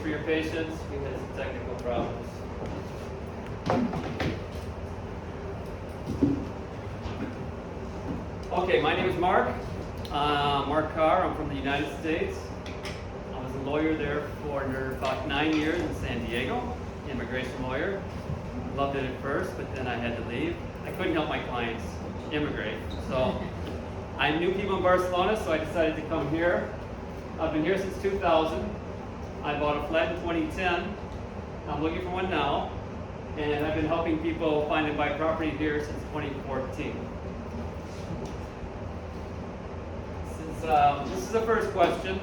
for your patience. We had some technical problems. Okay, my name is Mark. Mark Carr. I'm from the United States. I was a lawyer there for about 9 years in San Diego, immigration lawyer. Loved it at first, but then I had to leave. I couldn't help my clients immigrate. So I knew people in Barcelona, so I decided to come here. I've been here since 2000. I bought a flat in 2010. I'm looking for one now. And I've been helping people find and buy property here since 2014. This is the first question.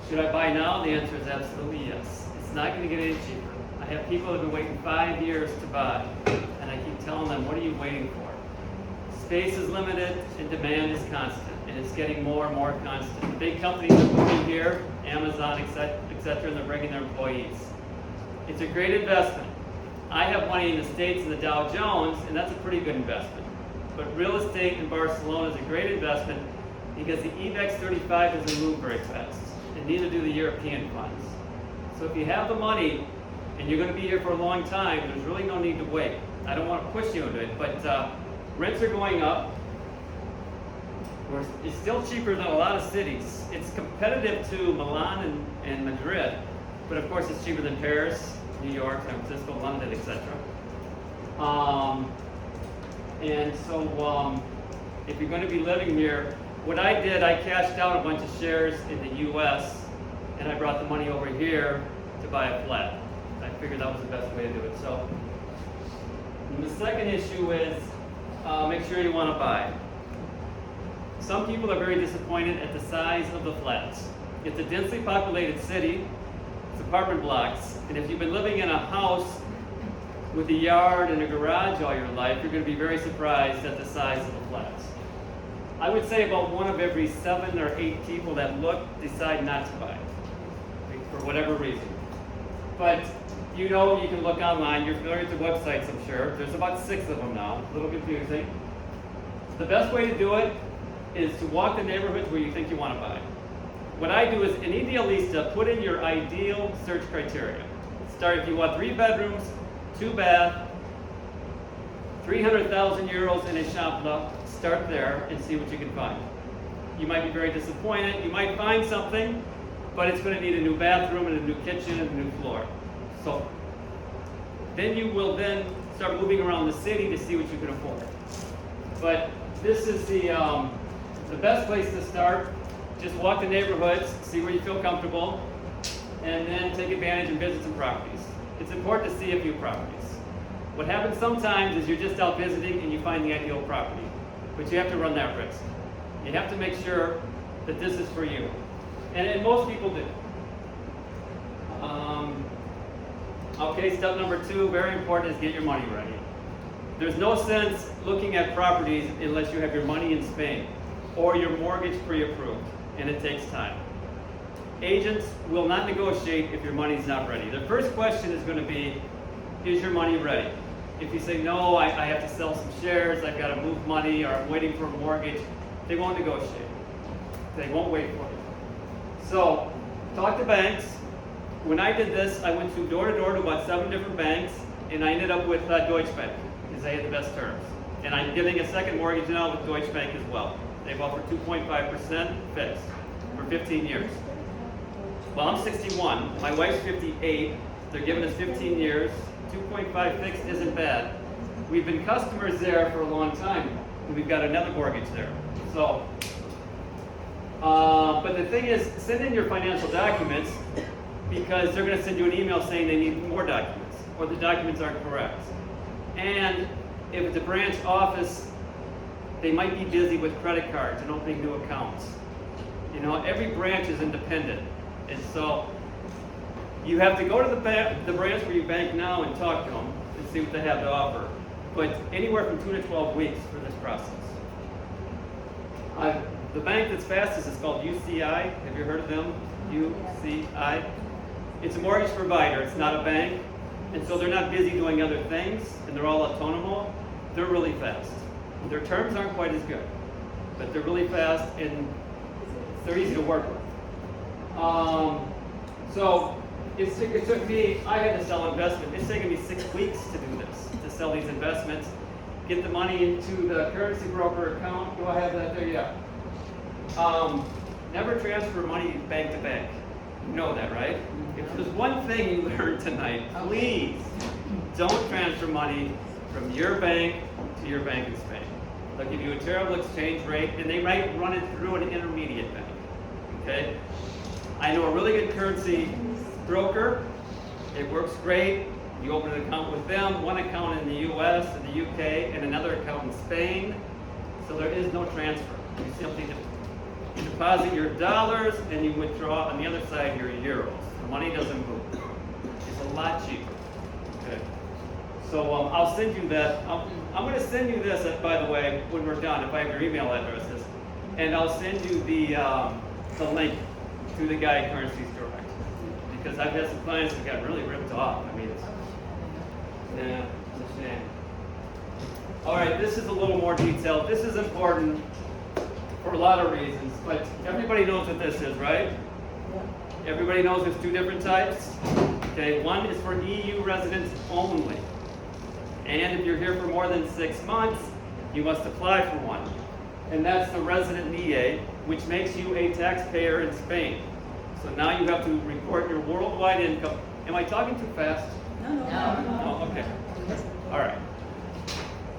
Should I buy now? The answer is absolutely yes. It's not going to get any cheaper. I have people that have been waiting 5 years to buy, and I keep telling them, what are you waiting for? Space is limited and demand is constant, and it's getting more and more constant. The big companies are moving here, Amazon, etc., and they're bringing their employees. It's a great investment. I have money in the States in the Dow Jones, and that's a pretty good investment. But real estate in Barcelona is a great investment because the IBEX 35 doesn't move very fast, and neither do the European funds. So if you have the money and you're going to be here for a long time, there's really no need to wait. I don't want to push you into it, but rents are going up. It's still cheaper than a lot of cities. It's competitive to Milan and Madrid, but of course it's cheaper than Paris, New York, San Francisco, London, etc. And so if you're going to be living here, what I did, I cashed out a bunch of shares in the US and I brought the money over here to buy a flat. I figured that was the best way to do it. So the second issue is make sure you want to buy. Some people are very disappointed at the size of the flats. It's a densely populated city, it's apartment blocks, and if you've been living in a house with a yard and a garage all your life, you're going to be very surprised at the size of the flats. I would say about 1 of every 7 or 8 people that look decide not to buy for whatever reason. But you know, you can look online, you're familiar with the websites, I'm sure. There's about 6 of them now, a little confusing. The best way to do it is to walk the neighborhoods where you think you want to buy. What I do is, in Idealista, put in your ideal search criteria. Start if you want 3 bedrooms, 2 bath, 300,000 euros in a Shopla, start there and see what you can find. You might be very disappointed, you might find something, but it's going to need a new bathroom and a new kitchen and a new floor. So then you will then start moving around the city to see what you can afford. But this is the best place to start. Just walk the neighborhoods, see where you feel comfortable, and then take advantage and visit some properties. It's important to see a few properties. What happens sometimes is you're just out visiting and you find the ideal property, but you have to run that risk. You have to make sure that this is for you. And most people do. Okay, step number 2, very important, is get your money ready. There's no sense looking at properties unless you have your money in Spain or your mortgage pre-approved, and it takes time. Agents will not negotiate if your money's not ready. The first question is going to be, is your money ready? If you say, no, I have to sell some shares, I've got to move money, or I'm waiting for a mortgage, they won't negotiate. They won't wait for you. So, talk to banks. When I did this, I went door to door to about 7 different banks, and I ended up with Deutsche Bank, because they had the best terms. And I'm getting a second mortgage now with Deutsche Bank as well. They've offered 2.5% fixed for 15 years. Well, I'm 61, my wife's 58, they're giving us 15 years, 2.5 fixed isn't bad. We've been customers there for a long time, and we've got another mortgage there. So, but the thing is, send in your financial documents, because they're going to send you an email saying they need more documents, or the documents aren't correct. And if it's a branch office, they might be busy with credit cards and opening new accounts. You know, every branch is independent. And so you have to go to the branch where you bank now and talk to them and see what they have to offer. But anywhere from 2 to 12 weeks for this process. The bank that's fastest is called UCI. Have you heard of them? UCI. It's a mortgage provider. It's not a bank. And so they're not busy doing other things, and they're all autonomous. They're really fast. Their terms aren't quite as good, but they're really fast and they're easy to work with. So it took me, I had to sell investment. It's taken me 6 weeks to do this, to sell these investments, get the money into the currency broker account. Do I have that there? Yeah. Never transfer money bank to bank. You know that, right? If there's one thing you learned tonight, please don't transfer money from your bank to your bank in Spain. They'll give you a terrible exchange rate, and they might run it through an intermediate bank. Okay? I know a really good currency broker. It works great. You open an account with them, one account in the US and the UK, and another account in Spain. So there is no transfer. You simply deposit your dollars and you withdraw on the other side your euros. The money doesn't move. It's a lot cheaper. Okay. So I'll send you that. I'm going to send you this, by the way, when we're done, if I have your email addresses, and I'll send you the link to the guy at Currencies Direct, because I've had some clients that got really ripped off. I mean, it's a shame. All right, this is a little more detailed. This is important for a lot of reasons, but everybody knows what this is, right? Everybody knows there's 2 different types. Okay, one is for EU residents only. And if you're here for more than 6 months, you must apply for one. And that's the resident EA, which makes you a taxpayer in Spain. So now you have to report your worldwide income. Am I talking too fast? No, okay. All right.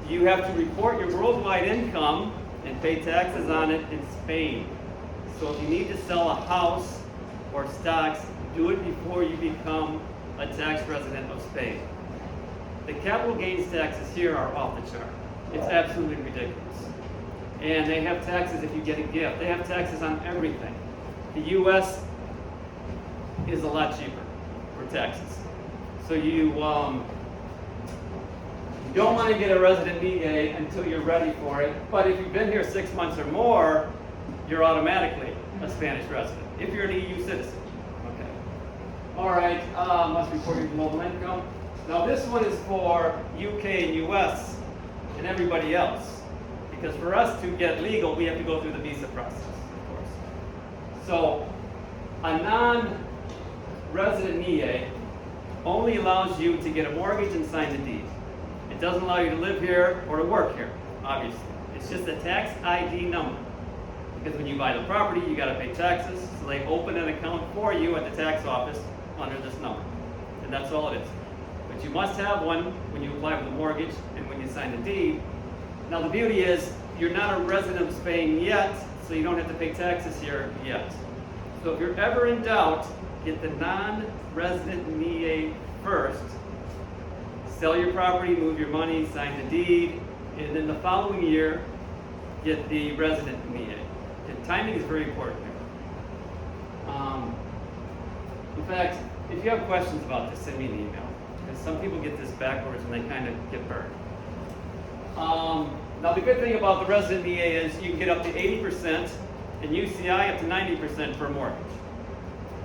You have to report your worldwide income and pay taxes on it in Spain. So if you need to sell a house or stocks, do it before you become a tax resident of Spain. The capital gains taxes here are off the chart. It's absolutely ridiculous. And they have taxes if you get a gift. They have taxes on everything. The US is a lot cheaper for taxes. So you don't want to get a resident EA until you're ready for it. But if you've been here 6 months or more, you're automatically a Spanish resident, if you're an EU citizen. Okay. All right, must report your global income. Now this one is for UK and US and everybody else. Because for us to get legal, we have to go through the visa process, of course. So a non-resident EA only allows you to get a mortgage and sign the deed. It doesn't allow you to live here or to work here, obviously. It's just a tax ID number. Because when you buy the property, you got to pay taxes. So they open an account for you at the tax office under this number. And that's all it is. But you must have one when you apply for the mortgage and when you sign the deed. Now the beauty is, you're not a resident of Spain yet, so you don't have to pay taxes here yet. So if you're ever in doubt, get the non-resident EA first. Sell your property, move your money, sign the deed, and then the following year, get the resident EA. And timing is very important here. In fact, if you have questions about this, send me an email. Because some people get this backwards and they kind of get burned. Now the good thing about the resident EA is you can get up to 80% and UCI up to 90% for a mortgage.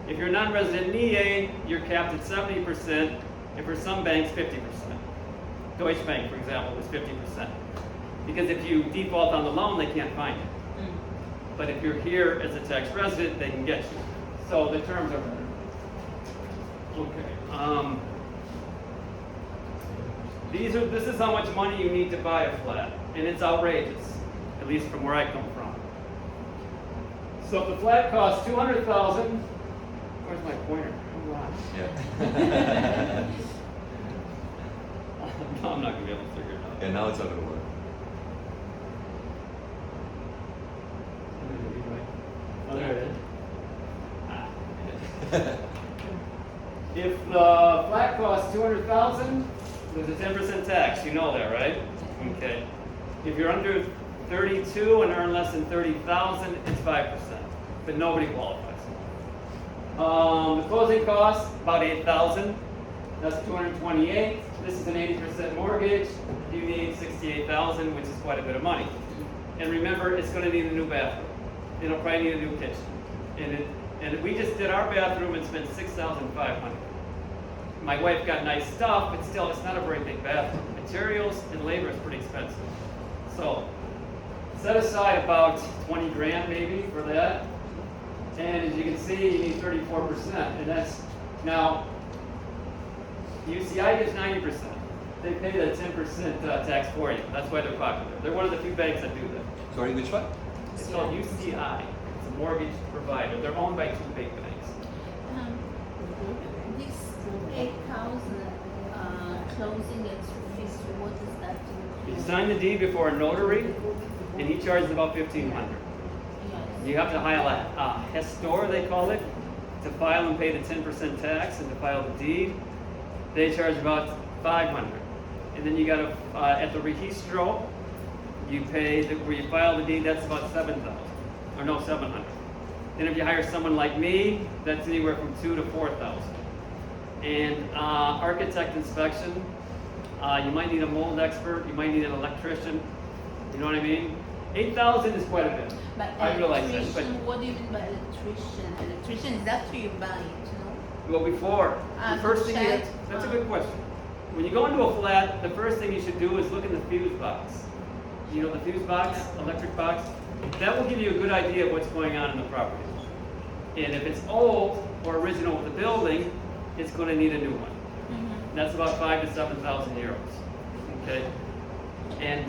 If you're a non-resident EA, you're capped at 70%, and for some banks, 50%. Deutsche Bank, for example, was 50%. Because if you default on the loan, they can't find it. But if you're here as a tax resident, they can get you. So the terms are better. Okay. This is how much money you need to buy a flat, and it's outrageous, at least from where I come from. So if the flat costs $200,000, where's my pointer? Hold on. Yeah. I'm not gonna be able to figure it out. Yeah, now it's not gonna work. Oh, there it is. If the flat costs $200,000, there's a 10% tax. You know that, right? Okay. If you're under 32 and earn less than 30,000, it's 5%. But nobody qualifies. The closing costs about 8,000. That's 228. This is an 80% mortgage. You need 68,000, which is quite a bit of money. And remember, it's going to need a new bathroom. It'll probably need a new kitchen. And we just did our bathroom and spent $6,500. My wife got nice stuff, but still, it's not a very big bathroom. Materials and labor is pretty expensive. So, set aside about 20 grand maybe for that. And as you can see, you need 34%. And that's, now, UCI gives 90%. They pay that 10% tax for you. That's why they're popular. They're one of the few banks that do that. Sorry, which one? It's called UCI. It's a mortgage provider. They're owned by 2 big banks. This 8,000 closing and fees, what is that? You sign the deed before a notary, and he charges about $1,500. Yes. You have to hire a gestor, they call it, to file and pay the 10% tax and to file the deed. They charge about $500. And then you got to, at the registro, you pay, where you file the deed, that's about $7,000, or no, $700. Then if you hire someone like me, that's anywhere from $2,000 to $4,000. And architect inspection, you might need a mold expert, you might need an electrician, you know what I mean? 8,000 is quite a bit. But I realize that, but electrician, what do you mean by electrician? Electrician is after you buy it, no? well, before, the first thing check. that's a good question. When you go into a flat, the first thing you should do is look in the fuse box. You know the fuse box, electric box? That will give you a good idea of what's going on in the property. And if it's old or original with the building, it's going to need a new one. Mm-hmm. That's about 5,000 to 7,000 euros. Okay, and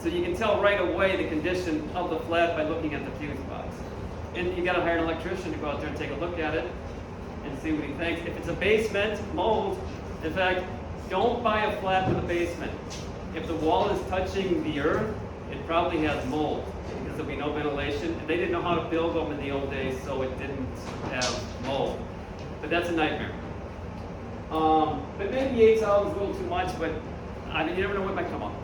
so you can tell right away the condition of the flat by looking at the fuse box. And you got to hire an electrician to go out there and take a look at it and see what he thinks. If it's a basement, mold. In fact, don't buy a flat with a basement. If the wall is touching the earth, it probably has mold because there'll be no ventilation. They didn't know how to build them in the old days, so it didn't have mold. But that's a nightmare. But maybe 8,000 is a little too much, but I mean, you never know what might come up.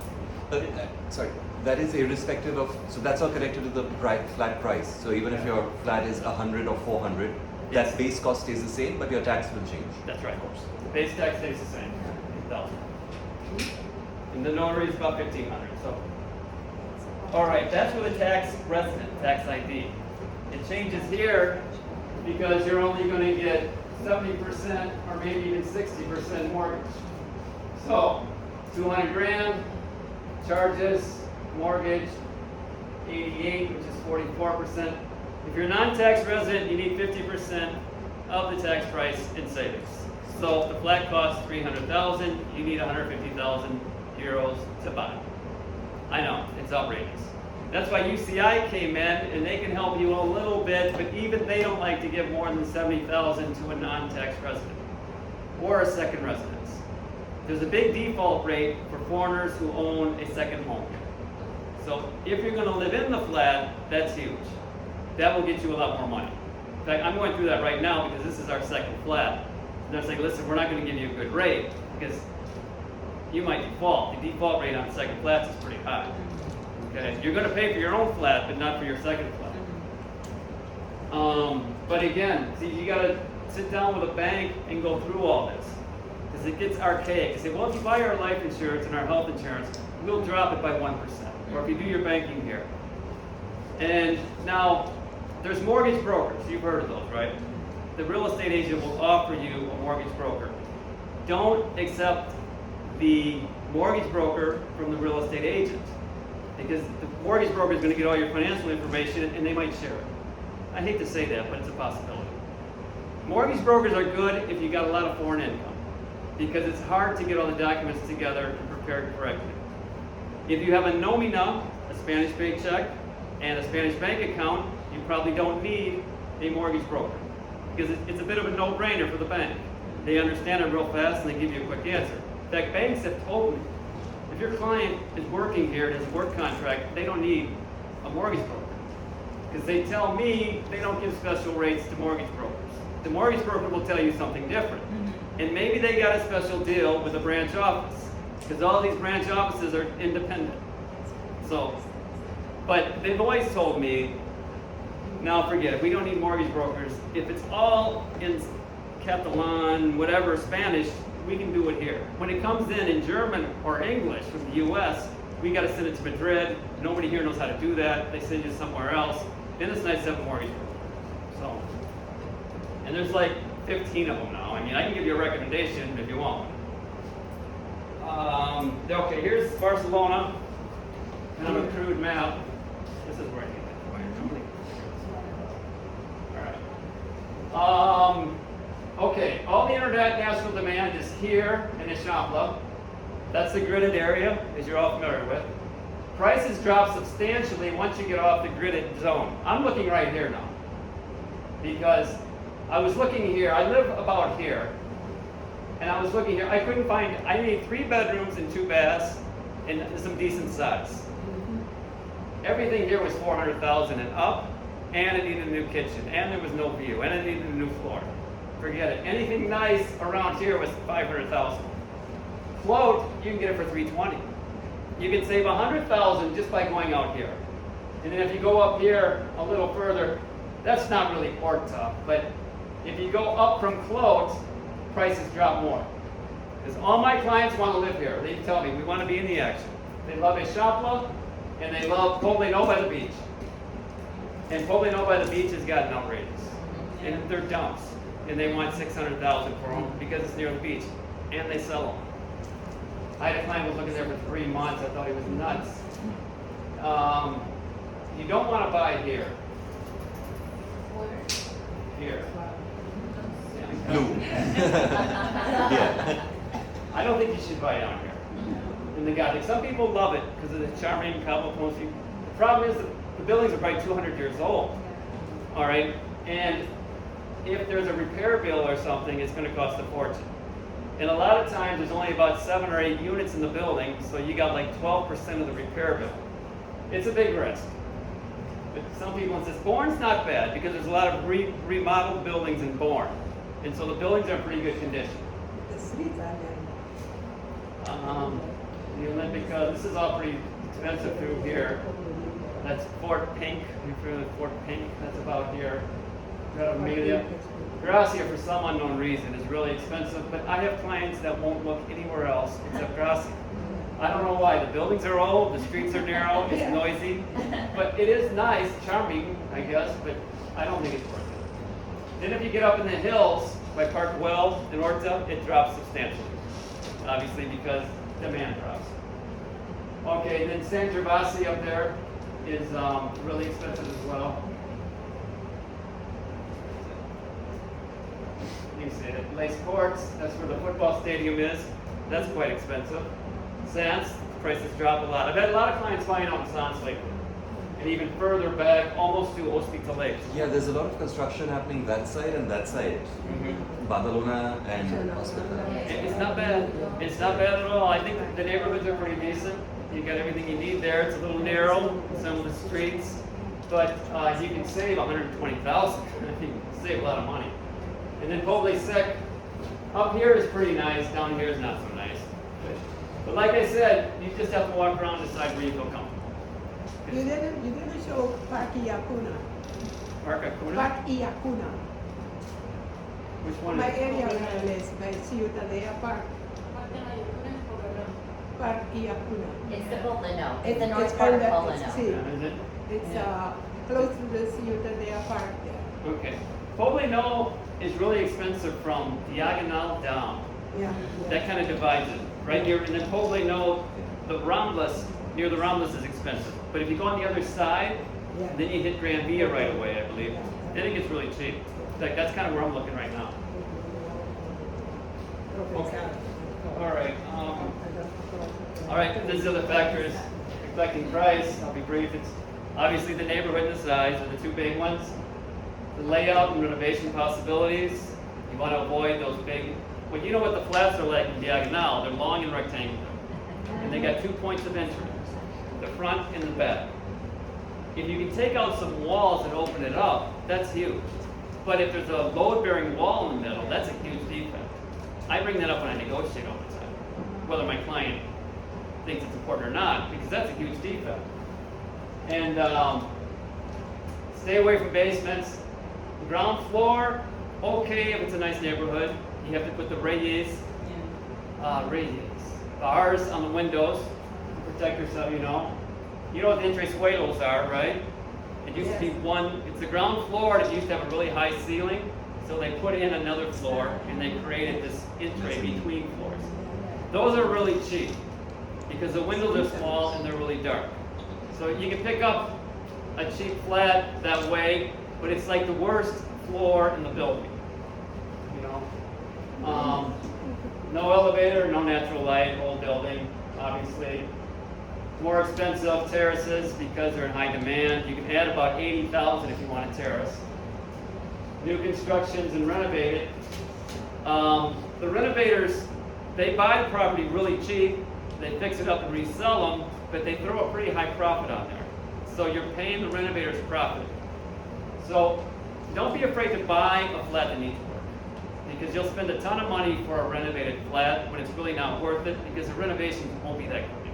Sorry, that is irrespective of, so that's all connected to the flat price. So even if your flat is 100 or 400, Yes. that base cost stays the same, but your tax will change. That's right. The base tax stays the same, 8,000. And the notary is about 1,500. So, all right, that's for the tax resident, tax ID. It changes here because you're only going to get 70% or maybe even 60% mortgage. So, 200 grand, charges, mortgage, 88, which is 44%. If you're a non-tax resident, you need 50% of the tax price in savings. So if the flat costs 300,000, you need 150,000 euros to buy. I know, it's outrageous. That's why UCI came in, and they can help you a little bit, but even they don't like to give more than 70,000 to a non-tax resident or a second residence. There's a big default rate for foreigners who own a second home. So if you're going to live in the flat, that's huge. That will get you a lot more money. In fact, I'm going through that right now because this is our second flat. And they're saying, listen, we're not going to give you a good rate because you might default. The default rate on second flats is pretty high. Okay, you're going to pay for your own flat, but not for your second flat. But again, see, you got to sit down with a bank and go through all this because it gets archaic. You say, well, if you buy our life insurance and our health insurance, we'll drop it by 1%. Or if you do your banking here. And now, there's mortgage brokers. You've heard of those, right? The real estate agent will offer you a mortgage broker. Don't accept the mortgage broker from the real estate agent because the mortgage broker is going to get all your financial information and they might share it. I hate to say that, but it's a possibility. Mortgage brokers are good if you got a lot of foreign income because it's hard to get all the documents together and prepared correctly. If you have a nomina, a Spanish paycheck, and a Spanish bank account, you probably don't need a mortgage broker because it's a bit of a no-brainer for the bank. They understand it real fast and they give you a quick answer. In fact, banks have told me, if your client is working here and has a work contract, they don't need a mortgage broker because they tell me they don't give special rates to mortgage brokers. The mortgage broker will tell you something different. And maybe they got a special deal with a branch office because all these branch offices are independent. So, but they've always told me, now forget it, we don't need mortgage brokers. If it's all in Catalan, whatever, Spanish, we can do it here. When it comes in German or English from the US, we got to send it to Madrid. Nobody here knows how to do that. They send you somewhere else. Then it's nice to have a mortgage broker. So, and there's like 15 of them now. I mean, I can give you a recommendation if you want one. Okay, here's Barcelona. And on a crude map, this is where I get that wire. Okay, all the international demand is here in Ishapla. That's the gridded area, as you're all familiar with. Prices drop substantially once you get off the gridded zone. I'm looking right here now. Because I was looking here, I live about here. And I was looking here, I couldn't find, I need 3 bedrooms and 2 baths and some decent size. Everything here was 400,000 and up, and it needed a new kitchen, and there was no view, and it needed a new floor. Forget it. Anything nice around here was 500,000. Float, you can get it for 320. You can save 100,000 just by going out here. And then if you go up here a little further, that's not really pork top, but if you go up from Clote, prices drop more. Because all my clients want to live here. They tell me, we want to be in the action. They love Ishapla, and they love Poblino by the beach. And Poblino by the beach has gotten outrageous. And they're dumps. And they want 600,000 for them because it's near the beach. And they sell them. I had a client who was looking there for 3 months. I thought he was nuts. You don't want to buy here. Here. Blue. Yeah. I don't think you should buy down here. In the Gothic. Some people love it because of the charming cobblestone. The problem is that the buildings are probably 200 years old. All right? And if there's a repair bill or something, it's going to cost a fortune. And a lot of times there's only about 7 or 8 units in the building, so you got like 12% of the repair bill. It's a big risk. But some people insist Bourne's not bad because there's a lot of remodeled buildings in Bourne. And so the buildings are in pretty good condition. The streets are there. The Olympic, this is all pretty expensive through here. That's Fort Pink. You're familiar with Fort Pink? That's about here. Amelia. Gracia, for some unknown reason, is really expensive, but I have clients that won't look anywhere else except Gracia. I don't know why. The buildings are old, the streets are narrow, it's noisy, but it is nice, charming, I guess, but I don't think it's worth it. Then if you get up in the hills by Park Well and Orta, it drops substantially, obviously because demand drops. Okay, then San Gervasi up there is really expensive as well. You see it. Lace Courts, that's where the football stadium is. That's quite expensive. Sans, prices drop a lot. I've had a lot of clients buying out in Sans lately. And even further back, almost to Hospitalet. Yeah, there's a lot of construction happening that side and that side. Barcelona and Hospital. It's not bad. It's not bad at all. I think the neighborhoods are pretty decent. You got everything you need there. It's a little narrow, some of the streets, but you can save 120,000. You can save a lot of money. And then Poble Sec, up here is pretty nice. Down here is not so nice. But like I said, you just have to walk around and decide where you feel comfortable. You didn't show Park Iacuna. Park Acuna? Park Iacuna. Which one My is it? area where I live, by Ciutadella Park. Park Iacuna. It's the Poblino. It's It's- the north it's part of on the- Poblino. see. Yeah, is it? It's close to the Ciutadella Park there. Okay. Poblino is really expensive from Diagonal down. Yeah. That kind of divides it. Right here, and then Poblino, the Ramblas, near the Ramblas is expensive. But if you go on the other side, Yeah. then you hit Gran Via right away, I believe. Then it gets really cheap. In fact, that's kind of where I'm looking right now. Okay. All right, these are the factors reflecting price. I'll be brief. It's obviously the neighborhood and the size are the two big ones. The layout and renovation possibilities. You want to avoid those big, well, you know what the flats are like in Diagonal. They're long and rectangular. And they got 2 points of entry, the front and the back. If you can take out some walls and open it up, that's huge. But if there's a load-bearing wall in the middle, that's a huge defect. I bring that up when I negotiate all the time, whether my client thinks it's important or not, because that's a huge defect. And stay away from basements. The ground floor, okay if it's a nice neighborhood. You have to put the reyes bars on the windows to protect yourself, you know. You know what the entresuelos are, right? It used to be one, it's the ground floor, it used to have a really high ceiling, so they put in another floor and they created this entry between floors. Those are really cheap because the windows are small and they're really dark. So you can pick up a cheap flat that way, but it's like the worst floor in the building. You know, no elevator, no natural light, old building, obviously. More expensive terraces because they're in high demand. You can add about 80,000 if you want a terrace. New constructions and renovate it. The renovators, they buy the property really cheap, they fix it up and resell them, but they throw a pretty high profit on there. So you're paying the renovators profit. So don't be afraid to buy a flat that needs work, because you'll spend a ton of money for a renovated flat when it's really not worth it, because the renovations won't be that great.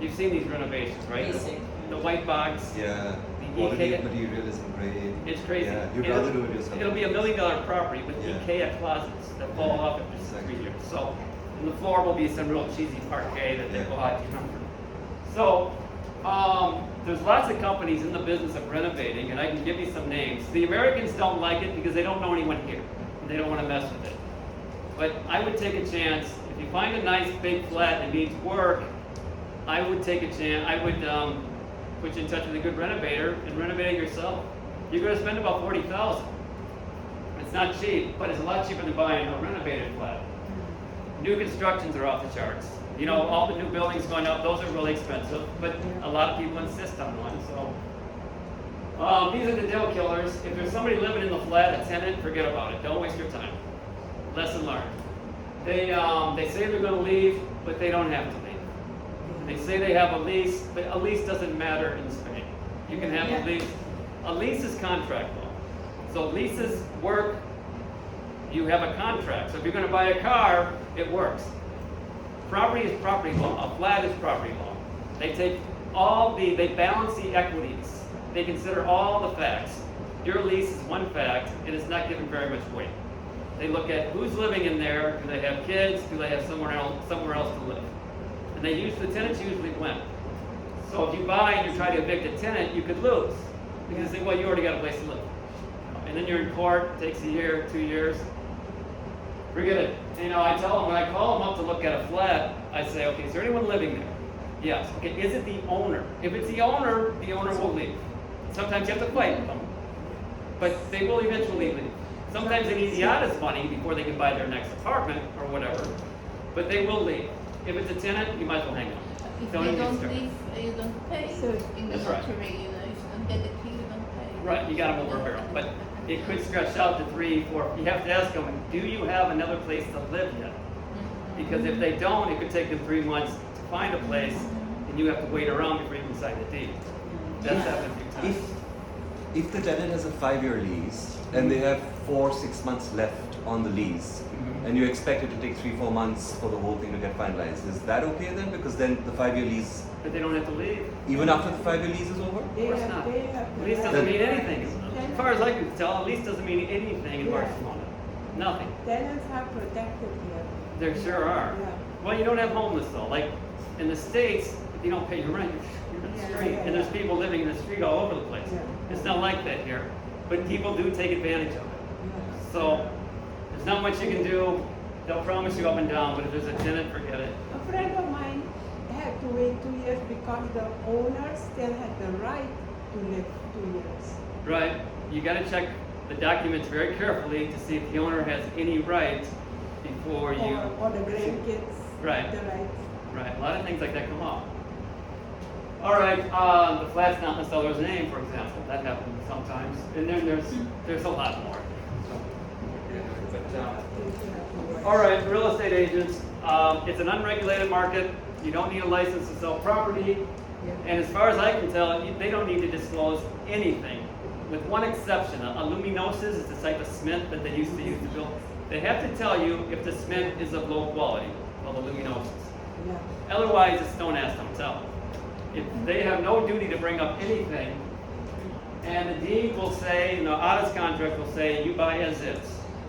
You've seen these renovations, right? Basic. The white box. Yeah. The Quality EK of material isn't great. It's crazy. Yeah, you'd rather do it yourself. It'll be $1 million property with Yeah. IKEA closets that fall off after Exactly. 3 years. So, and the floor will be some real cheesy parquet that they Yeah. bought, you remember. So, there's lots of companies in the business of renovating, and I can give you some names. The Americans don't like it because they don't know anyone here, and they don't want to mess with it. But I would take a chance. If you find a nice big flat that needs work, I would take a chance. I would put you in touch with a good renovator and renovate it yourself. You're going to spend about $40,000. It's not cheap, but it's a lot cheaper than buying a renovated flat. New constructions are off the charts. You know, all the new buildings going up; those are really expensive. But a lot of people insist on one. So these are the deal killers. If there's somebody living in the flat, a tenant, forget about it. Don't waste your time. Lesson learned. They say they're going to leave, but they don't have to leave. They say they have a lease, but a lease doesn't matter in Spain. You can have a lease. A lease is contract law. So leases work. You have a contract. So if you're going to buy a car, it works. Property is property law. A flat is property law. They take they balance the equities. They consider all the facts. Your lease is one fact, and it's not given very much weight. They look at who's living in there. Do they have kids? Do they have somewhere else to live? And the tenants usually win. So if you buy and you try to evict a tenant, you could lose. Because you say, well, you already got a place to live. And then you're in court, it takes a year, 2 years. Forget it. You know, I tell them, when I call them up to look at a flat, I say, okay, is there anyone living there? Yes. Okay, is it the owner? If it's the owner will leave. Sometimes you have to fight with them. But they will eventually leave. Sometimes they need the honest money before they can buy their next apartment or whatever. But they will leave. If it's a tenant, you might as well hang on. If Don't they even don't start. leave, you don't pay. So- In the That's right. lottery, you know, if you don't get the key, you don't pay. Right, you got them over a barrel. But it could stretch out to 3, 4. You have to ask them, do you have another place to live yet? Because if they don't, it could take them 3 months to find a place, and you have to wait around before you can sign the deed. That's happened a few times. If the tenant has a 5-year lease and they have 4-6 months left on the lease, and you expect it to take 3-4 months for the whole thing to get finalized, is that okay then? Because then the 5-year lease, But they don't have to leave. even after the 5-year lease is over? Of course not. They have A lease doesn't mean anything. As far as I can tell, a lease doesn't mean anything in Yeah. Barcelona. Nothing. Tenants are protected here. There sure are. Yeah. Well, you don't have homeless though. Like in the States, if you don't pay your rent, you're in the Yeah, street. yeah, And there's yeah. people living in the street all over the place. Yeah. It's not like that here. But people do take advantage of it. Yeah. So there's not much you can do. They'll promise you up and down, but if there's a tenant, forget it. A friend of mine had to wait 2 years because the owner still had the right to live 2 years. Right? You got to check the documents very carefully to see if the owner has any right before you. Or the grandkids. Right. The right. Right, a lot of things like that come up. All right, the flat's not in the seller's name, for example. That happens sometimes. And then there's a lot more. All right, real estate agents. It's an unregulated market. You don't need a license to sell property. And as far as I can tell, they don't need to disclose anything, with one exception. A luminosis is the type of cement that they used to use to build. They have to tell you if the cement is of low quality, called a luminosis. Yeah. Otherwise, it's don't ask, don't tell. If they have no duty to bring up anything, and the deed will say, the audit contract will say, you buy as is.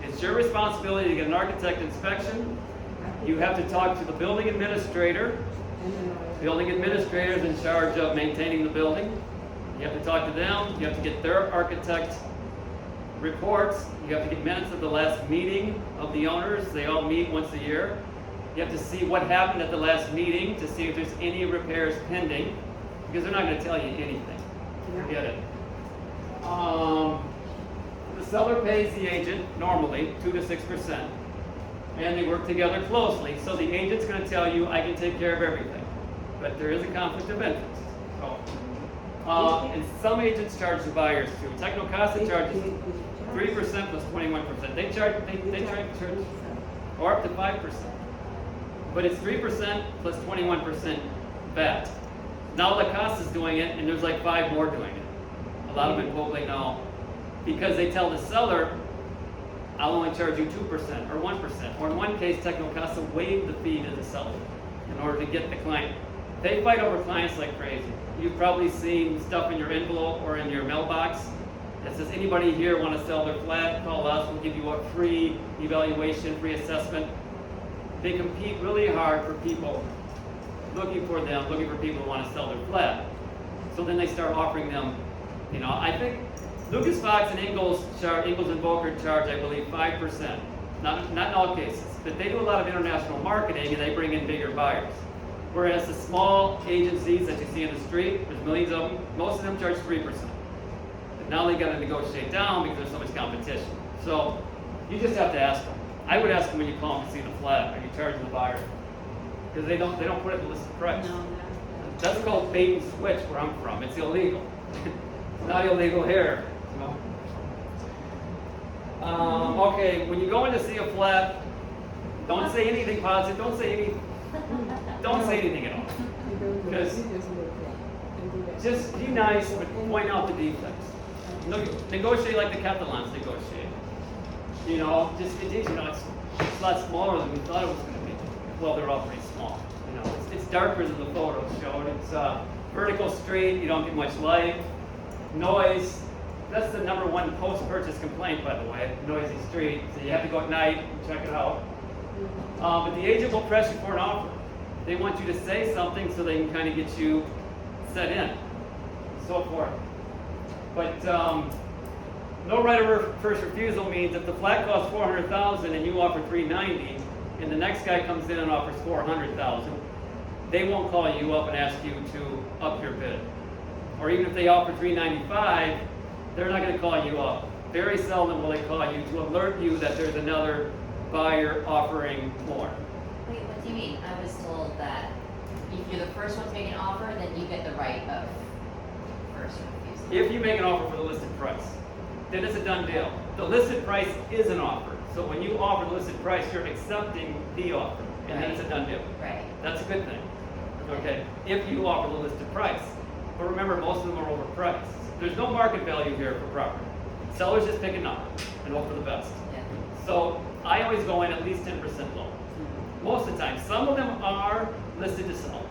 It's your responsibility to get an architect inspection. You have to talk to the building administrator. And then Building administrator is in charge of maintaining the building. You have to talk to them. You have to get their architect reports. You have to get minutes of the last meeting of the owners. They all meet once a year. You have to see what happened at the last meeting to see if there's any repairs pending, because they're not going to tell you anything. Forget it. the seller pays the agent normally 2 to 6%, and they work together closely. So the agent's going to tell you, I can take care of everything, but there is a conflict of interest. And some agents charge the buyers too. Tecnocasa charges 3% plus 21%. They charge or up to 5%, but it's 3% plus 21% VAT. Now La Casa's doing it, and there's like 5 more doing it. A lot of them probably know, because they tell the seller, I'll only charge you 2% or 1%. Or in one case, Tecnocasa waived the fee to the seller in order to get the client. They fight over clients like crazy. You've probably seen stuff in your envelope or in your mailbox that says, anybody here want to sell their flat, call us, we'll give you a free evaluation, free assessment. They compete really hard for people, looking for people who want to sell their flat. So then they start offering them, I think Lucas Fox and Ingalls and Volker charge, I believe, 5%. Not in all cases, but they do a lot of international marketing and they bring in bigger buyers. Whereas the small agencies that you see in the street, there's millions of them, most of them charge 3%. But now they got to negotiate down because there's so much competition. So you just have to ask them. I would ask them when you call them to see the flat, are you charging the buyer? Because they don't put it in the listed price. No, That's called bait and switch where I'm from. It's illegal. It's not illegal here. Okay, when you go in to see a flat, don't say anything positive. Don't say anything at all. Because just be nice, but point out the defects. Negotiate like the Catalans negotiate. It's a lot smaller than we thought it was going to be. Well, they're all pretty small. It's darker than the photos showed. It's vertical street. You don't get much light. Noise. That's the number one post-purchase complaint, by the way. Noisy street. So you have to go at night and check it out. But the agent will press you for an offer. They want you to say something so they can kind of get you set in, so forth. But no right of first refusal means if the flat costs $400,000 and you offer $390,000, and the next guy comes in and offers $400,000, they won't call you up and ask you to up your bid. Or even if they offer $395,000, they're not going to call you up. Very seldom will they call you to alert you that there's another buyer offering more. Wait, what do you mean? I was told that if you're the first one to make an offer, then you get the right of first refusal. If you make an offer for the listed price, then it's a done deal. The listed price is an offer. So when you offer the listed price, you're accepting the offer, and then it's a done deal. Right. That's a good thing. Okay, if you offer the listed price. But remember, most of them are overpriced. There's no market value here for property. Sellers just pick a number and hope for the best. Yeah. So I always go in at least 10% low. Most of the time. Some of them are listed to sell.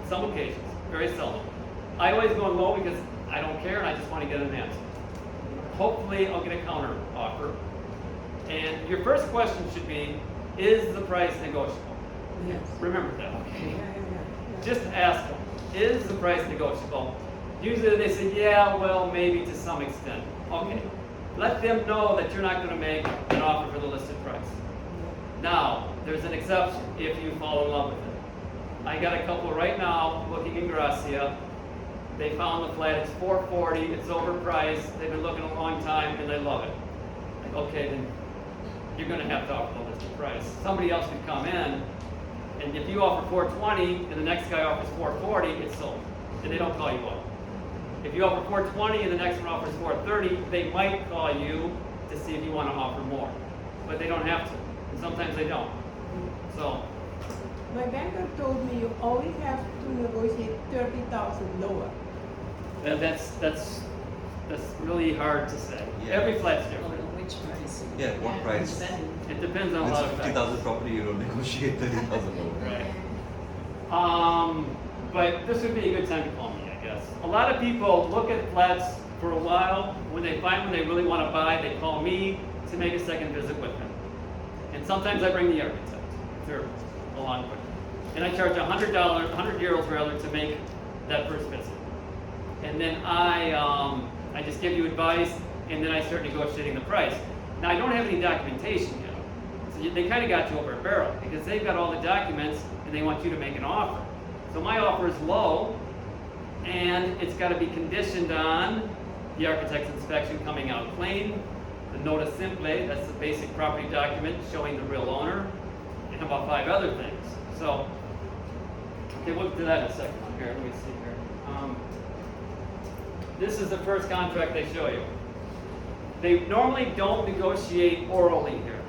Some occasions, very seldom. I always go low because I don't care and I just want to get an answer. Hopefully I'll get a counter offer. And your first question should be, is the price negotiable? Yes. Remember that, okay? Yeah. Just ask them, is the price negotiable? Usually they say, yeah, well, maybe to some extent. Okay. Let them know that you're not going to make an offer for the listed price. Now, there's an exception if you fall in love with it. I got a couple right now looking in Gracia. They found the flat, it's $440, it's overpriced, they've been looking a long time and they love it. Like, okay, then you're going to have to offer the listed price. Somebody else could come in, and if you offer $420 and the next guy offers $440, it's sold, and they don't call you up. If you offer $420 and the next one offers $430, they might call you to see if you want to offer more, but they don't have to, and sometimes they don't. So, My banker told me you always have to negotiate 30,000 lower. that's really hard to say. Yeah. Every flat's different. Which price? Yeah, what price? It depends on a lot of It's factors. 50,000 property, you don't negotiate 30,000 over. Right. But this would be a good time to call me, I guess. A lot of people look at flats for a while. When they find one they really want to buy, they call me to make a second visit with them. And sometimes I bring the architect if they're along with me. And I charge $100, 100 euros rather, to make that first visit. And then I just give you advice, and then I start negotiating the price. Now I don't have any documentation yet, so they kind of got you over a barrel because they've got all the documents and they want you to make an offer. So my offer is low, and it's got to be conditioned on the architect's inspection coming out clean, the nota simple, that's the basic property document showing the real owner, and about 5 other things. So, okay, we'll do that in a second. Here, let me see here. This is the first contract they show you. They normally don't negotiate orally here.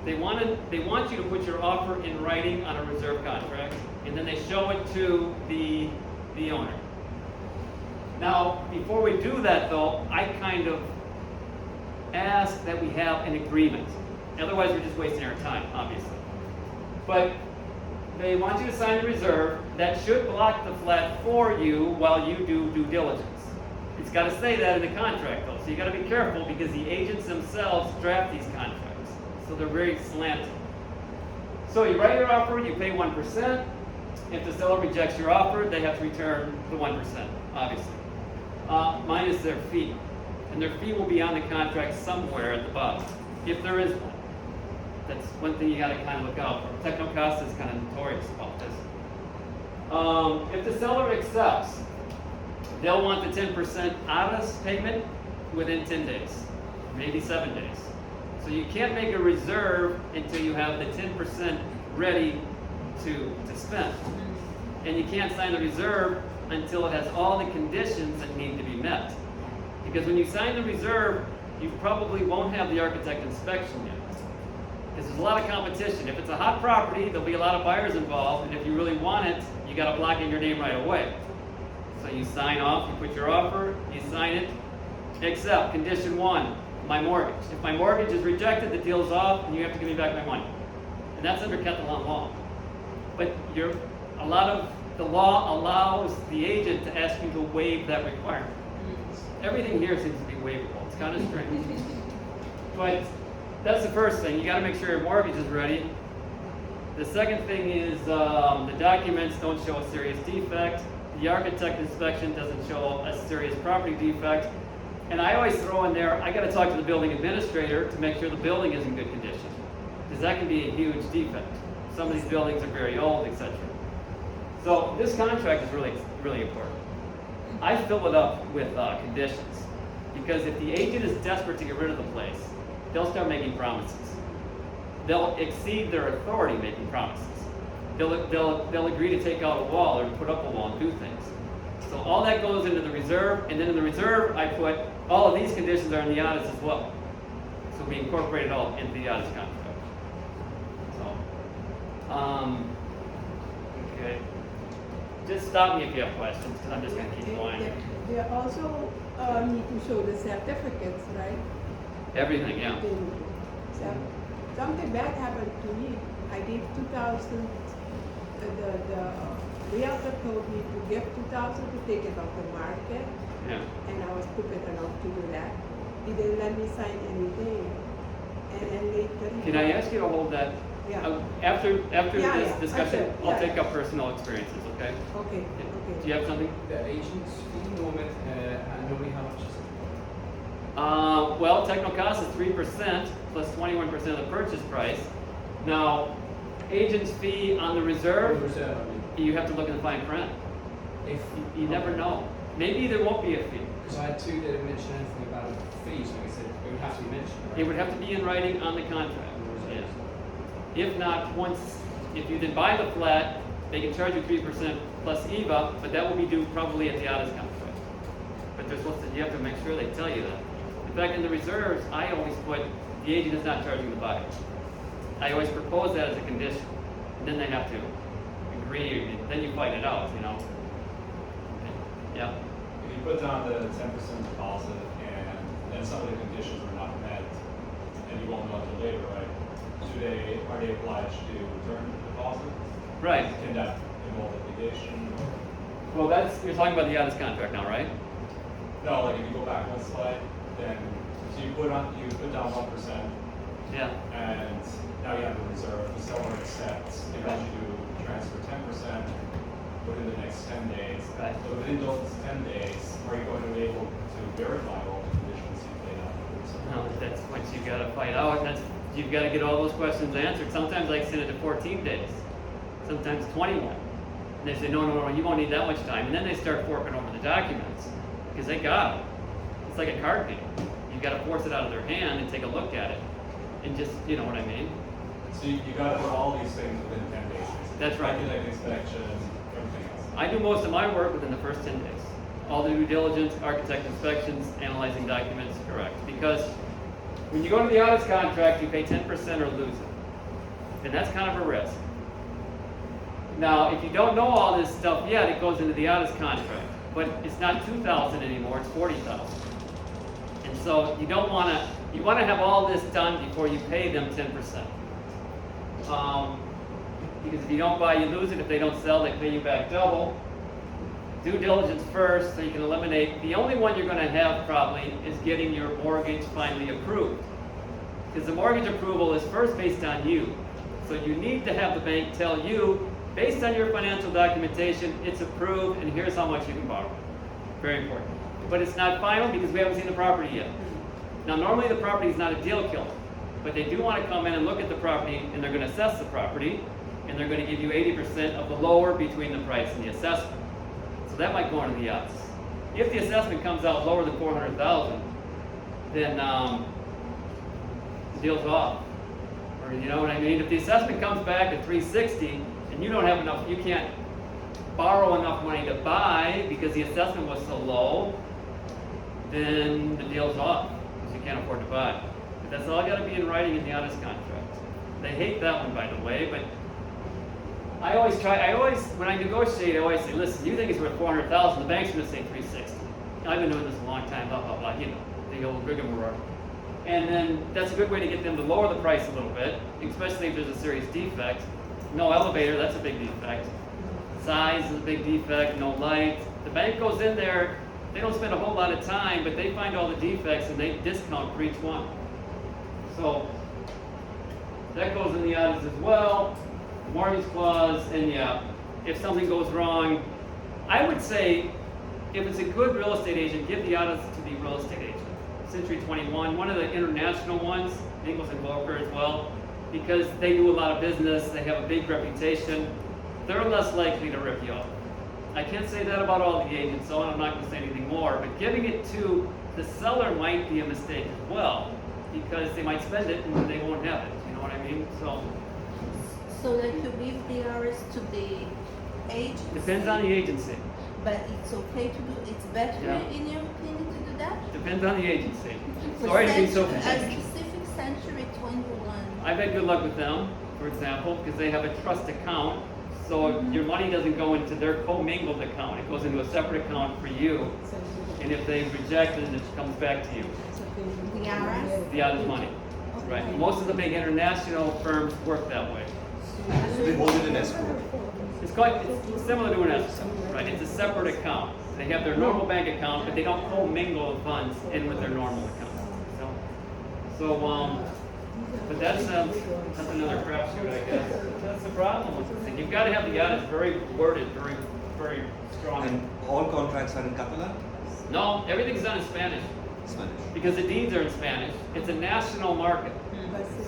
They want you to put your offer in writing on a reserve contract, and then they show it to the owner. Now, before we do that though, I kind of ask that we have an agreement. Otherwise, we're just wasting our time, obviously. But they want you to sign the reserve. That should block the flat for you while you do due diligence. It's got to say that in the contract though, so you got to be careful because the agents themselves draft these contracts. So they're very slanted. So you write your offer, you pay 1%. If the seller rejects your offer, they have to return the 1%, obviously. Minus their fee. And their fee will be on the contract somewhere at the bottom, if there is one. That's one thing you got to kind of look out for. Technocosta is kind of notorious about this. If the seller accepts, they'll want the 10% ADAS payment within 10 days, maybe 7 days. So you can't make a reserve until you have the 10% ready to spend. And you can't sign the reserve until it has all the conditions that need to be met. Because when you sign the reserve, you probably won't have the architect inspection yet. Because there's a lot of competition. If it's a hot property, there'll be a lot of buyers involved, and if you really want it, you got to block in your name right away. So you sign off, you put your offer, you sign it, except condition 1, my mortgage. If my mortgage is rejected, the deal's off, and you have to give me back my money. And that's under Catalan law. But a lot of the law allows the agent to ask you to waive that requirement. Everything here seems to be waivable. It's kind of strange. But that's the first thing. You got to make sure your mortgage is ready. The second thing is the documents don't show a serious defect. The architect inspection doesn't show a serious property defect. And I always throw in there, I got to talk to the building administrator to make sure the building is in good condition. Because that can be a huge defect. Some of these buildings are very old, etc. So this contract is really, really important. I fill it up with conditions. Because if the agent is desperate to get rid of the place, they'll start making promises. They'll exceed their authority making promises. They'll agree to take out a wall or put up a wall and do things. So all that goes into the reserve, and then in the reserve I put all of these conditions are in the audits as well. So we incorporate it all into the audits contract. So, okay. Just stop me if you have questions, because I'm just going to keep going. They also need to show the certificates, right? Everything, yeah. So, something bad happened to me. I gave 2,000. The realtor told me to give 2,000 to take it off the market, Yeah. and I was stupid enough to do that. He didn't let me sign anything, and then later. Can I ask you to hold that? Yeah. After Yeah, this yeah, discussion, after, I'll yeah. take up personal experiences, okay? Okay. Do Okay. you have something? The agent's fee normally, normally how much is it? Well, Technocost is 3% plus 21% of the purchase price. Now, agent's fee on the reserve, Reserve, I mean. you have to look in the fine print. If You never know. Maybe there won't be a fee. Because I had two that didn't mention anything about a fee, so I said it would have to be mentioned. Right? It would have to be in writing on the contract. Yes. If not, if you then buy the flat, they can charge you 3% plus EVA, but that will be due probably at the audit contract. But they're supposed to, you have to make sure they tell you that. In fact, in the reserves, I always put the agent is not charging the buyer. I always propose that as a condition. And then they have to agree, then you fight it out, you know. Yeah. If you put down the 10% deposit and then some of the conditions are not met, and you won't know until later, right? Are they obliged to return the deposit? Right. Can that involve litigation? Well, you're talking about the audit contract now, right? No, like if you go back one slide, then so you put down 1%, Yeah. and now you have the reserve. The seller accepts. They want you to transfer 10% within the next 10 days. Right. So within those 10 days, are you going to be able to verify all the conditions you laid out? No, that's what you got to fight out. You've got to get all those questions answered. Sometimes I extend it to 14 days, sometimes 21. And they say, no, you won't need that much time. And then they start forking over the documents because they got them. It's like a card game. You You gotta force it out of their hand and take a look at it. And just, you know what I mean? So you gotta put all these things within 10 days. Basically. That's right. Architect inspection, everything else. I do most of my work within the first 10 days. All the due diligence, architect inspections, analyzing documents, correct. Because when you go to the audit contract, you pay 10% or lose it. And that's kind of a risk. Now, if you don't know all this stuff yet, it goes into the audit contract. But it's not 2,000 anymore, it's 40,000. And so you don't want to, you want to have all this done before you pay them 10%. Because if you don't buy, you lose it. If they don't sell, they pay you back double. Due diligence first, so you can eliminate. The only one you're going to have probably is getting your mortgage finally approved. Because the mortgage approval is first based on you. So you need to have the bank tell you, based on your financial documentation, it's approved and here's how much you can borrow. Very important. But it's not final because we haven't seen the property yet. Now normally the property is not a deal killer, but they do want to come in and look at the property and they're going to assess the property and they're going to give you 80% of the lower between the price and the assessment. So that might go into the odds. If the assessment comes out lower than $400,000, then the deal's off. Or you know what I mean? If the assessment comes back at $360 and you don't have enough, you can't borrow enough money to buy because the assessment was so low, then the deal's off because you can't afford to buy. But that's all got to be in writing in the honest contract. They hate that one, by the way, but when I negotiate, I always say, listen, you think it's worth $400,000, the bank's going to say $360. I've been doing this a long time, blah, blah, blah, you know, the old rigmarole. And then that's a good way to get them to lower the price a little bit, especially if there's a serious defect. No elevator, that's a big defect. Size is a big defect, no light. The bank goes in there, they don't spend a whole lot of time, but they find all the defects and they discount for each one. So that goes in the audits as well. Mortgage clause, and yeah, if something goes wrong, I would say if it's a good real estate agent, give the audits to the real estate agent. Century 21, one of the international ones, Nicholson Volker as well, because they do a lot of business, they have a big reputation, they're less likely to rip you off. I can't say that about all the agents, so I'm not going to say anything more, but giving it to the seller might be a mistake as well, because they might spend it and they won't have it, you know what I mean? So that you give the hours to the agency? Depends on the agency. But it's okay to do, it's better Yeah. in your opinion to do that? Depends on the agency. For Sorry to be so A specific. specific Century 21. I've had good luck with them, for example, because they have a trust account. So your money doesn't go into their commingled account. It goes into a separate account for you. And if they reject it, it comes back to you. The hours? The other money. Right. Most of the big international firms work that way. So they hold it in escrow. It's similar to an escrow, right? It's a separate account. They have their normal bank account, but they don't commingle the funds in with their normal account. But that's another crapshoot, I guess. That's the problem with this thing. You've got to have the audit very worded, very, very strong. And all contracts are in Catalan? No, everything's done in Spanish Spanish. because the deeds are in Spanish. It's a national market.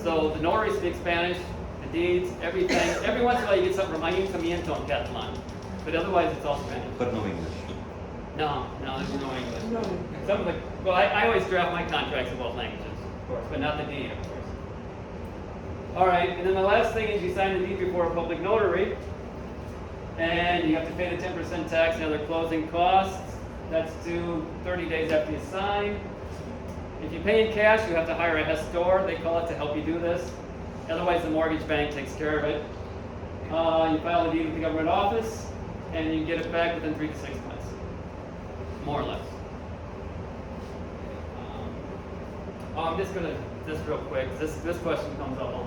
So the notary speaks Spanish, the deeds, everything. Every once in a while you get something from Ayuntamiento in Catalan, but otherwise it's all Spanish. But no English. No, there's no English. Some of the, well, I always draft my contracts in both languages, of course, but not the deed, of course. All right, and then the last thing is you sign the deed before a public notary, and you have to pay the 10% tax and other closing costs. That's due 30 days after you sign. If you pay in cash, you have to hire a gestor, they call it, to help you do this. Otherwise, the mortgage bank takes care of it. You file the deed with the government office, and you get it back within 3 to 6 months, more or less. I'm just gonna, just real quick, this question comes up a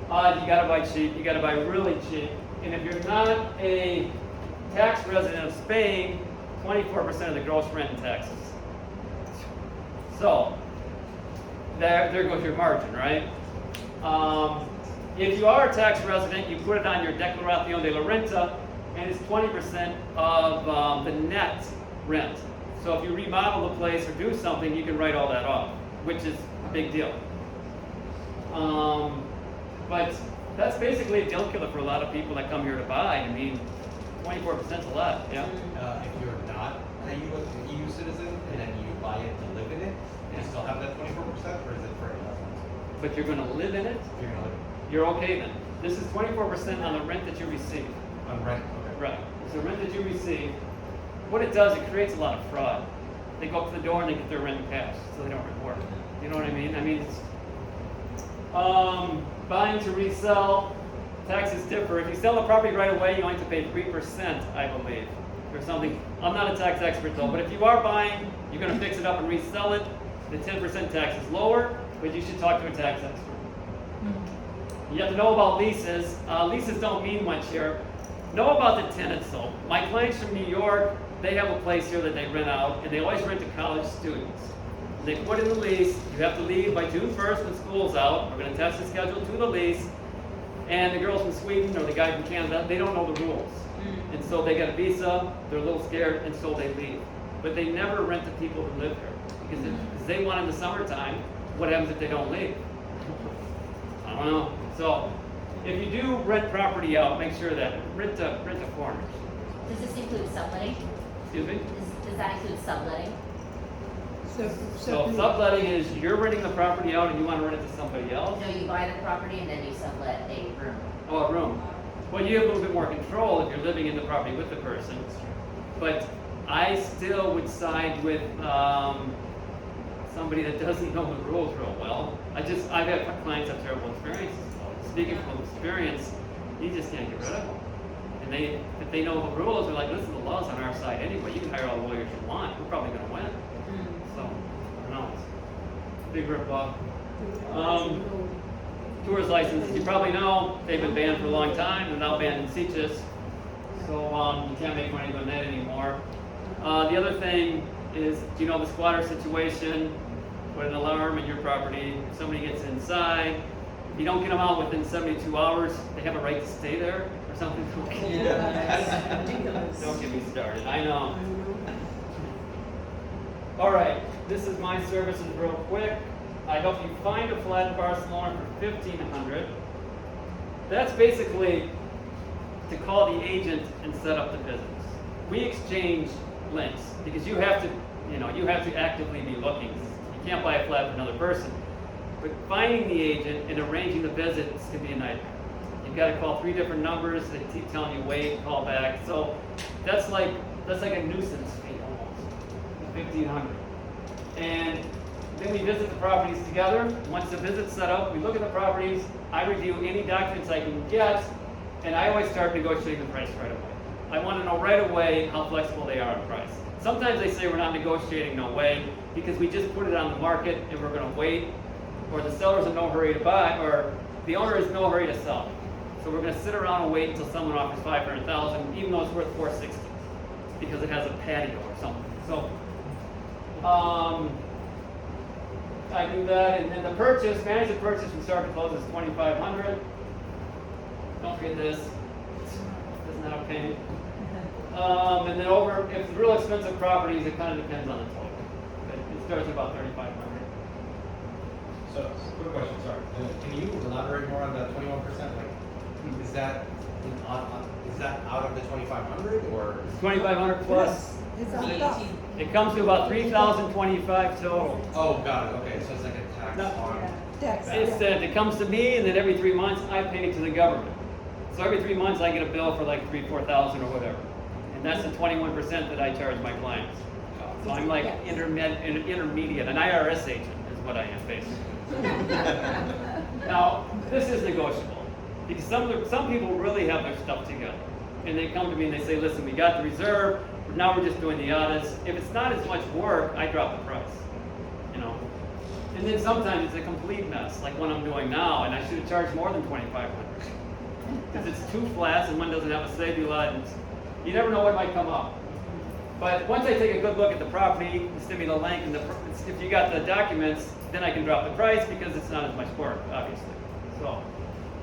lot. You gotta buy cheap, you gotta buy really cheap. And if you're not a tax resident of Spain, 24% of the gross rent and taxes. So, there goes your margin, right? If you are a tax resident, you put it on your Declaración de la Renta, and it's 20% of the net rent. So if you remodel the place or do something, you can write all that off, which is a big deal. But that's basically a deal killer for a lot of people that come here to buy. I mean, 24% is a lot, yeah. If you're not a are you an EU citizen and then you buy it to live in it, and you still have that 24%, or is it for investment? But you're gonna live in it, You're gonna live you're okay then. This is 24% on the rent that you receive. on rent, okay. Right, it's the rent that you receive. What it does, it creates a lot of fraud. They go up to the door and they get their rent in cash, so they don't report. You know what I mean? I mean, it's, buying to resell, taxes differ. If you sell the property right away, you only have to pay 3%, I believe, or something. I'm not a tax expert though, but if you are buying, you're gonna fix it up and resell it, the 10% tax is lower, but you should talk to a tax expert. You have to know about leases. Leases don't mean much here. Know about the tenants though. My clients from New York, they have a place here that they rent out, and they always rent to college students. They put in the lease, you have to leave by June 1st when school's out. We're going to attach the schedule to the lease. And the girls from Sweden or the guy from Canada, they don't know the rules. And so they get a visa, they're a little scared, and so they leave. But they never rent to people who live here. Because they want in the summertime, what happens if they don't leave? I don't know. So if you do rent property out, make sure that rent to foreigners. Does this include subletting? Excuse me? Does that include subletting? So subletting is you're renting the property out and you want to rent it to somebody else. No, you buy the property and then you sublet a room. Oh, a room. Well, you have a little bit more control if you're living in the property with the person. But I still would side with somebody that doesn't know the rules real well. I've had clients have terrible experiences. Speaking from experience, you just can't get rid of them. And if they know the rules, they're like, listen, the law's on our side anyway. You can hire all the lawyers you want. We're probably going to win. So, I don't know. It's a big rip-off. Tourist licenses, you probably know, they've been banned for a long time. They're now banned in Sitges. So you can't make money doing that anymore. The other thing is, you know the squatter situation, put an alarm in your property. If somebody gets inside, if you don't get them out within 72 hours, they have a right to stay there or something. Ridiculous. Don't get me started, I know. All right, this is my services real quick. I help you find a flat in Barcelona for $1,500. That's basically to call the agent and set up the business. We exchange links because you have to actively be looking. You can't buy a flat for another person. But finding the agent and arranging the visits can be a nightmare. You've got to call 3 different numbers. They keep telling you wait, call back. So that's like a nuisance fee almost. $1,500. And then we visit the properties together. Once the visit's set up, we look at the properties. I review any documents I can get, and I always start negotiating the price right away. I want to know right away how flexible they are on price. Sometimes they say we're not negotiating, no way, because we just put it on the market and we're going to wait, or the seller's in no hurry to buy, or the owner is in no hurry to sell. So we're going to sit around and wait until someone offers $500,000, even though it's worth $460, because it has a patio or something. So I do that, and then the purchase, manage the purchase from start to close is $2,500. Don't forget this. Isn't that okay? And then if it's real expensive properties, it kind of depends on the total. But it starts at about $3,500. So, quick question, sorry. Can you elaborate more on that 21%? Like, is that out of the 2,500 or? $2,500 plus. It's on top. It comes to about $3,025 total. Oh, got it. Okay, so it's like a tax No. on. Tax. It's it comes to me, and then every 3 months I pay it to the government. So every 3 months I get a bill for like $3,000-$4,000 or whatever, and that's the 21% that I charge my clients. So I'm like intermediate, an IRS agent is what I am basically. Now this is negotiable because some people really have their stuff together, and they come to me and they say, "Listen, we got the reserve. Now we're just doing the audits. If it's not as much work, I drop the price." You know. And then sometimes it's a complete mess, like what I'm doing now, and I should have charged more than $2,500 because it's 2 flats and one doesn't have a safety lot, and you never know what might come up. But once I take a good look at the property, you send me the link, and if you got the documents, then I can drop the price because it's not as much work, obviously. So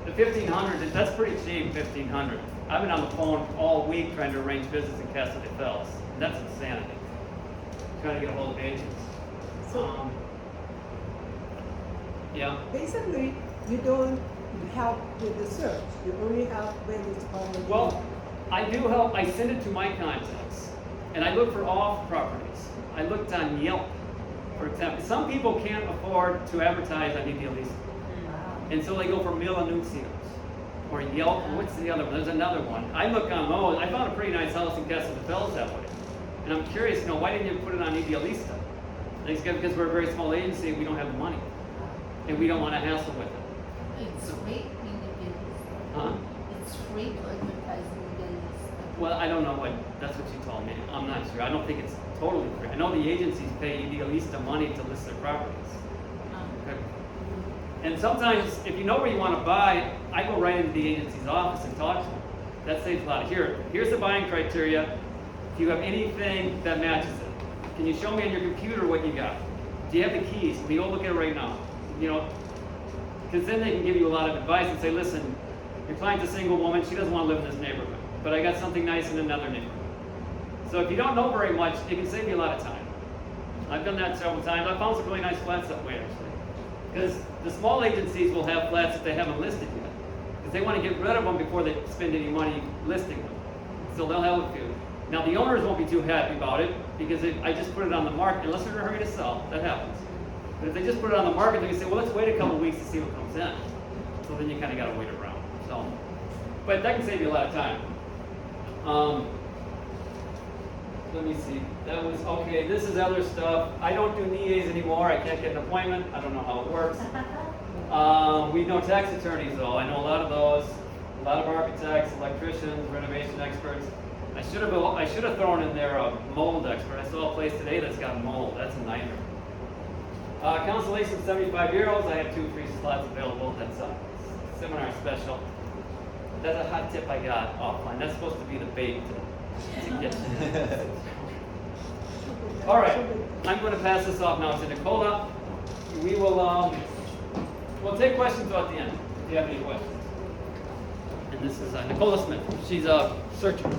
the $1,500, that's pretty cheap, $1,500. I've been on the phone all week trying to arrange business in Casa de Fels. That's insanity. Trying to get a hold of agents. So Yeah. basically, you don't help with the search. You only help when it's already. Well, I do help. I send it to my contacts, And I look for off properties. I looked on Yelp, for example. Some people can't afford to advertise on Idealista. And so they go for Mil Anuncios. Or Yelp, what's the other one? There's another one. I look on those. I found a pretty nice house in Casa de Fells that way. And I'm curious, why didn't you put it on Idealista? And it's because we're a very small agency and we don't have the money. And we don't want to hassle with it. It's free in the business. Huh? It's free to advertise in the business. Well, I don't know that's what she told me. I'm not sure. I don't think it's totally free. I know the agencies pay Idealista money to list their properties. Okay. And sometimes, if you know where you want to buy, I go right into the agency's office and talk to them. That saves a lot. Here's the buying criteria. Do you have anything that matches it? Can you show me on your computer what you got? Do you have the keys? Can we go look at it right now? Because then they can give you a lot of advice and say, listen, your client's a single woman. She doesn't want to live in this neighborhood. But I got something nice in another neighborhood. So if you don't know very much, it can save you a lot of time. I've done that several times. I found some really nice flats that way, actually. Because the small agencies will have flats that they haven't listed yet. Because they want to get rid of them before they spend any money listing them. So they'll have a few. Now the owners won't be too happy about it because I just put it on the market, unless they're in a hurry to sell, that happens. But if they just put it on the market, they can say, well, let's wait a couple weeks to see what comes in. So then you kind of got to wait around. So, but that can save you a lot of time. Let me see. That was okay. This is other stuff. I don't do NIAs anymore. I can't get an appointment. I don't know how it works. We know tax attorneys though. I know a lot of those. A lot of architects, electricians, renovation experts. I should have thrown in there a mold expert. I saw a place today that's got mold. That's a nightmare. Constellation 75-year-olds. I have 2 free slots available. That's a seminar special. That's a hot tip I got offline. That's supposed to be the bait to get you. All right, I'm going to pass this off now to Nicola. We will we'll take questions at the end if you have any questions. And this is Nicola Smith. She's a searcher.